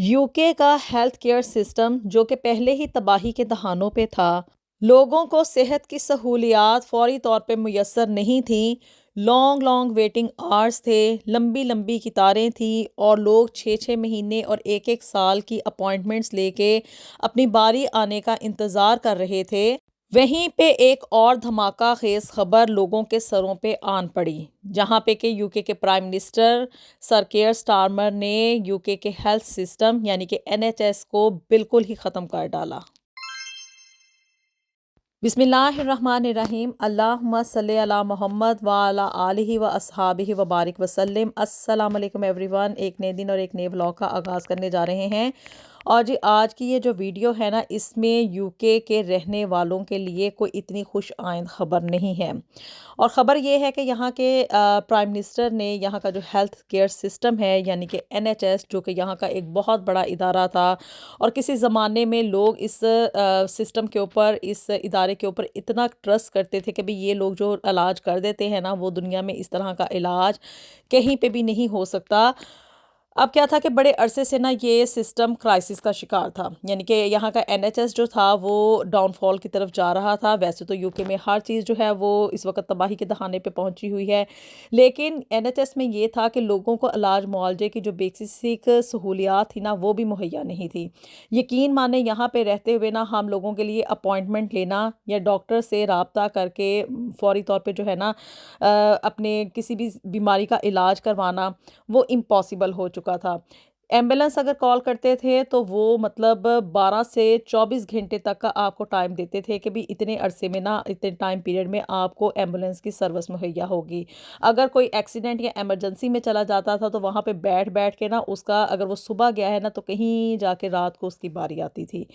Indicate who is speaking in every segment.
Speaker 1: UK का health care system जो कि पहले ही तबाही के दहानों पे था, लोगों को सेहत की सहूलियात फौरी तौर पे मुयस्सर नहीं थी। लॉन्ग लॉन्ग वेटिंग आवर्स थे, लंबी लंबी कतारें थी और लोग 6 6 महीने और 1 1 साल की अपॉइंटमेंट्स लेके अपनी बारी आने का इंतज़ार कर रहे थे। वहीं पे एक और धमाका खेज खबर लोगों के सरों पे आन पड़ी, जहां पे कि यूके के prime minister sir care Starmer ने यूके के हेल्थ सिस्टम यानी कि एनएचएस को बिल्कुल ही ख़त्म कर डाला। बिस्मिल्लाहिर्रहमानिर्रहीम। अल्लाहुम्मा सल्ली अला मोहम्मद व अला आलिहि व अस्हाबिहि व बारिक वसल्लम। अस्सलाम वालेकुम एवरीवन। एक नए दिन और एक नए व्लॉग का आगाज़ करने जा रहे हैं। और जी आज की ये जो वीडियो है ना, इसमें यूके के रहने वालों के लिए कोई इतनी खुश आइंद ख़बर नहीं है। और ख़बर ये है कि यहाँ के प्राइम मिनिस्टर ने यहाँ का जो हेल्थ केयर सिस्टम है यानी कि एनएचएस, जो कि यहाँ का एक बहुत बड़ा इदारा था और किसी ज़माने में लोग इस सिस्टम के ऊपर, इस इदारे के ऊपर इतना ट्रस्ट करते थे कि भाई ये लोग जो इलाज कर देते हैं ना, वो दुनिया में इस तरह का इलाज कहीं पे भी नहीं हो सकता। अब क्या था कि बड़े अरसे से ना ये सिस्टम क्राइसिस का शिकार था, यानी कि यहाँ का एनएचएस जो था वो डाउनफॉल की तरफ जा रहा था। वैसे तो यूके में हर चीज़ जो है वो इस वक्त तबाही के दहाने पे पहुंची हुई है, लेकिन एनएचएस में ये था कि लोगों को इलाज मुआवजे की जो बेसिक सहूलियात थी ना, वो भी मुहैया नहीं थी। यकीन माने यहाँ पे रहते हुए ना हम लोगों के लिए अपॉइंटमेंट लेना या डॉक्टर से रब्ता करके फौरी तौर पे जो है ना अपने किसी भी बीमारी का इलाज करवाना वो इम्पॉसिबल हो चुका था। एम्बुलेंस अगर कॉल करते थे तो वो मतलब 12 से 24 घंटे तक का आपको टाइम देते थे कि भी इतने अरसे में ना, इतने टाइम पीरियड में आपको एम्बुलेंस की सर्विस मुहैया होगी। अगर कोई एक्सीडेंट या इमरजेंसी में चला जाता था तो वहाँ पे बैठ बैठ के ना उसका, अगर वो सुबह गया है ना, तो कहीं जाके रात को उसकी बारी आती थी।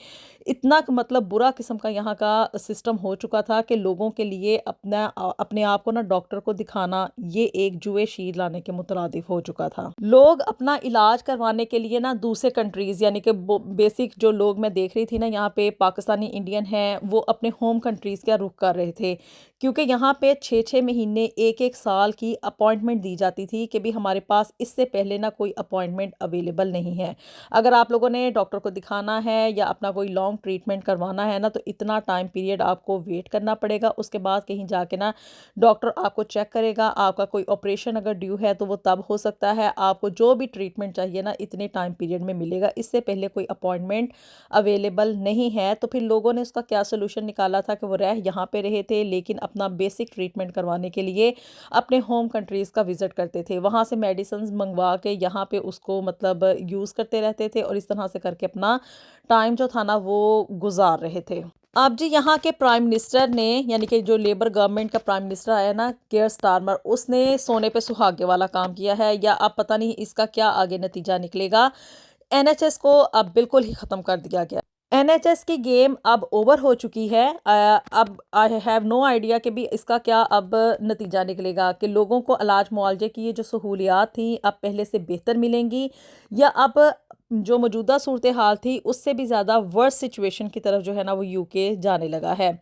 Speaker 1: इतना मतलब बुरा किस्म का यहाँ का सिस्टम हो चुका था कि लोगों के लिए अपने आप को ना डॉक्टर को दिखाना ये एक जुए शीर लाने के मुतरादिफ हो चुका था। लोग अपना इलाज करवाने के लिए ना दूसरे कंट्रीज, यानी कि बेसिक जो लोग मैं देख रही थी ना, यहाँ पे पाकिस्तानी इंडियन हैं, वो अपने होम कंट्रीज का रुख कर रहे थे, क्योंकि यहाँ पे 6 6 महीने 1 1 साल की अपॉइंटमेंट दी जाती थी कि भी हमारे पास इससे पहले ना कोई अपॉइंटमेंट अवेलेबल नहीं है। अगर आप लोगों ने डॉक्टर को दिखाना है या अपना कोई लॉन्ग ट्रीटमेंट करवाना है ना, तो इतना टाइम पीरियड आपको वेट करना पड़ेगा। उसके बाद कहीं जाके ना डॉक्टर आपको चेक करेगा, आपका कोई ऑपरेशन अगर ड्यू है तो वो तब हो सकता है। आपको जो भी ट्रीटमेंट चाहिए ना इतने टाइम पीरियड में मिलेगा, इससे पहले कोई अपॉइंटमेंट अवेलेबल नहीं है। तो फिर लोगों ने उसका क्या सोल्यूशन निकाला था कि वो रह यहाँ पे रहे थे, लेकिन अपना बेसिक ट्रीटमेंट करवाने के लिए अपने होम कंट्रीज़ का विज़िट करते थे, वहाँ से मेडिसिन मंगवा के यहाँ पे उसको मतलब यूज़ करते रहते थे और इस तरह से करके अपना टाइम जो था ना वो गुजार रहे थे। अब जी यहाँ के प्राइम मिनिस्टर ने, यानी कि जो लेबर गवर्नमेंट का प्राइम मिनिस्टर आया ना, केयर स्टारमर, उसने सोने पे सुहागे वाला काम किया है, या अब पता नहीं इसका क्या आगे नतीजा निकलेगा। एनएचएस को अब बिल्कुल ही ख़त्म कर दिया गया। एनएचएस की गेम अब ओवर हो चुकी है। अब आई हैव नो आइडिया कि भी इसका क्या अब नतीजा निकलेगा, कि लोगों को इलाज मुआवजे की ये जो सहूलियात थी अब पहले से बेहतर मिलेंगी, या अब जो मौजूदा सूरत हाल थी उससे भी ज़्यादा वर्स सिचुएशन की तरफ जो है ना वो यूके जाने लगा है।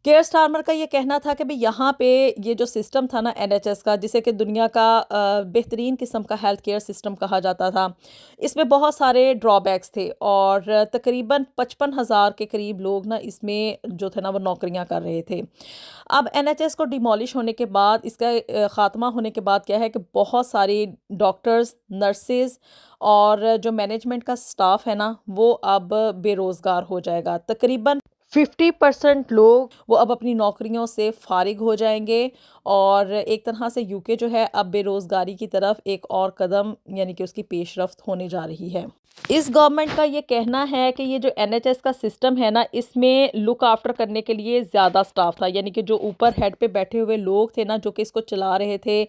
Speaker 1: केयर स्टारमर का ये कहना था कि भाई यहाँ पे ये जो सिस्टम था ना एनएचएस का, जिसे कि दुनिया का बेहतरीन किस्म का हेल्थ केयर सिस्टम कहा जाता था, इसमें बहुत सारे ड्रॉबैक्स थे और तकरीबन 55,000 के करीब लोग ना इसमें जो थे ना वो नौकरियां कर रहे थे। अब एनएचएस को डिमोलिश होने के बाद, इसका ख़ात्मा होने के बाद क्या है कि बहुत सारी डॉक्टर्स, नर्सेज और जो मैनेजमेंट का स्टाफ है ना वो अब बेरोज़गार हो जाएगा। तकरीबन 50% लोग वो अब अपनी नौकरियों से फारिग हो जाएंगे और एक तरह से यूके जो है अब बेरोज़गारी की तरफ एक और कदम, यानी कि उसकी पेशरफ्त होने जा रही है। इस गवर्नमेंट का ये कहना है कि ये जो एनएचएस का सिस्टम है ना, इसमें लुक आफ्टर करने के लिए ज़्यादा स्टाफ था, यानी कि जो ऊपर हेड पे बैठे हुए लोग थे ना जो कि इसको चला रहे थे,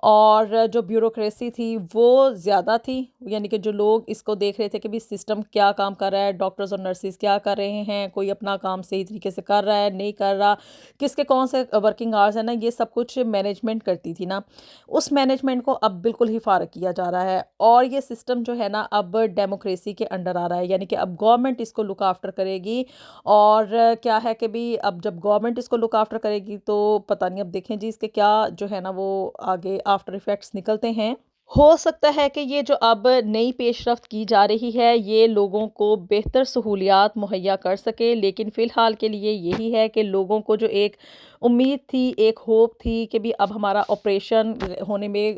Speaker 1: और जो ब्यूरोक्रेसी थी वो ज़्यादा थी, यानी कि जो लोग इसको देख रहे थे कि भी सिस्टम क्या काम कर रहा है, डॉक्टर्स और नर्सेज क्या कर रहे हैं, कोई अपना काम सही तरीके से कर रहा है नहीं कर रहा, किसके कौन से वर्किंग आवर्स है ना, ये सब कुछ मैनेजमेंट करती थी ना, उस मैनेजमेंट को अब बिल्कुल ही फारग किया जा रहा है और ये सिस्टम जो है ना अब डेमोक्रेसी के अंडर आ रहा है, यानी कि अब गवर्नमेंट इसको लुक आफ्टर करेगी। और क्या है कि भी अब जब गवर्नमेंट इसको लुक आफ्टर करेगी तो पता नहीं, अब देखें जी इसके क्या जो है ना वो आगे आफ्टर इफेक्ट्स निकलते हैं। ہو سکتا ہے کہ یہ جو اب نئی پیش رفت کی جا رہی ہے یہ لوگوں کو بہتر سہولیات مہیا کر سکے، لیکن فی الحال کے لیے یہی ہے کہ لوگوں کو جو ایک امید تھی، ایک ہوپ تھی کہ بھی اب ہمارا آپریشن ہونے میں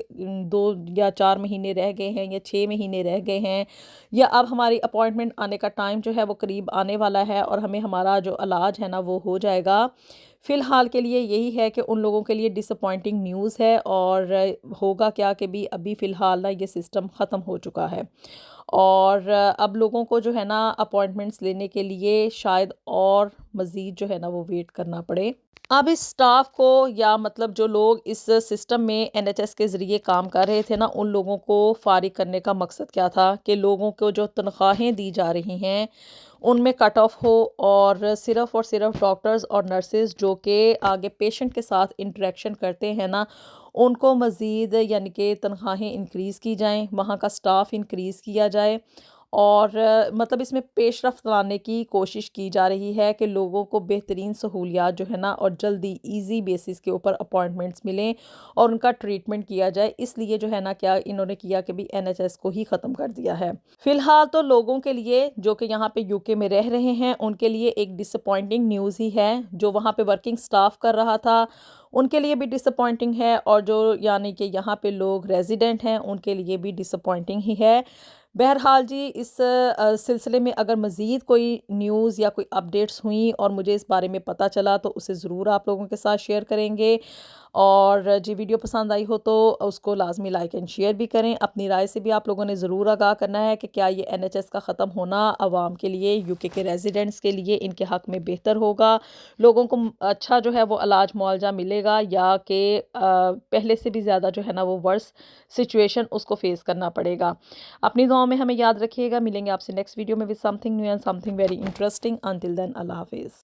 Speaker 1: 2 یا 4 مہینے رہ گئے ہیں یا 6 مہینے رہ گئے ہیں، یا اب ہماری اپوائنٹمنٹ آنے کا ٹائم جو ہے وہ قریب آنے والا ہے اور ہمیں ہمارا جو علاج ہے نا وہ ہو جائے گا۔ فی الحال کے لیے یہی ہے کہ ان لوگوں کے لیے ڈس اپوائنٹنگ نیوز ہے، اور ہوگا کیا کہ بھی ابھی فی الحال نا یہ سسٹم ختم ہو چکا ہے، اور اب لوگوں کو جو ہے نا اپوائنٹمنٹس لینے کے لیے شاید اور مزید جو ہے نا وہ ویٹ کرنا پڑے۔ اب اس سٹاف کو یا مطلب جو لوگ اس سسٹم میں NHS کے ذریعے کام کر رہے تھے نا، ان لوگوں کو فارغ کرنے کا مقصد کیا تھا کہ لوگوں کو جو تنخواہیں دی جا رہی ہیں ان میں کٹ آف ہو، اور صرف ڈاکٹرز اور نرسز جو کہ آگے پیشنٹ کے ساتھ انٹریکشن کرتے ہیں نا، ان کو مزید یعنی کہ تنخواہیں انکریز کی جائیں، وہاں کا سٹاف انکریز کیا جائے، اور مطلب اس میں پیش رفت لانے کی کوشش کی جا رہی ہے کہ لوگوں کو بہترین سہولیات جو ہے نا اور جلدی ایزی بیسس کے اوپر اپوائنٹمنٹس ملیں اور ان کا ٹریٹمنٹ کیا جائے۔ اس لیے جو ہے نا کیا انہوں نے کیا کہ بھی NHS کو ہی ختم کر دیا ہے۔ فی الحال تو لوگوں کے لیے جو کہ یہاں پہ UK میں رہ رہے ہیں ان کے لیے ایک ڈس اپوائنٹنگ نیوز ہی ہے، جو وہاں پہ ورکنگ سٹاف کر رہا تھا ان کے لیے بھی ڈس اپوائنٹنگ ہے، اور جو یعنی کہ یہاں پہ لوگ ریزیڈنٹ ہیں ان کے لیے بھی ڈس اپوائنٹنگ ہی ہے۔ بہرحال جی، اس سلسلے میں اگر مزید کوئی نیوز یا کوئی اپڈیٹس ہوئیں اور مجھے اس بارے میں پتہ چلا تو اسے ضرور آپ لوگوں کے ساتھ شیئر کریں گے، اور جی ویڈیو پسند آئی ہو تو اس کو لازمی لائک اینڈ شیئر بھی کریں۔ اپنی رائے سے بھی آپ لوگوں نے ضرور آگاہ کرنا ہے کہ کیا یہ NHS کا ختم ہونا عوام کے لیے، UK کے ریزیڈنٹس کے لیے ان کے حق میں بہتر ہوگا، لوگوں کو اچھا جو ہے وہ علاج معالجہ ملے گا، یا کہ پہلے سے بھی زیادہ جو ہے نا وہ ورس سچویشن اس کو فیس کرنا پڑے گا۔ اپنی دعاؤں میں ہمیں یاد رکھیے گا۔ ملیں گے آپ سے نیکسٹ ویڈیو میں with something new and something very interesting. Until then, اللہ حافظ۔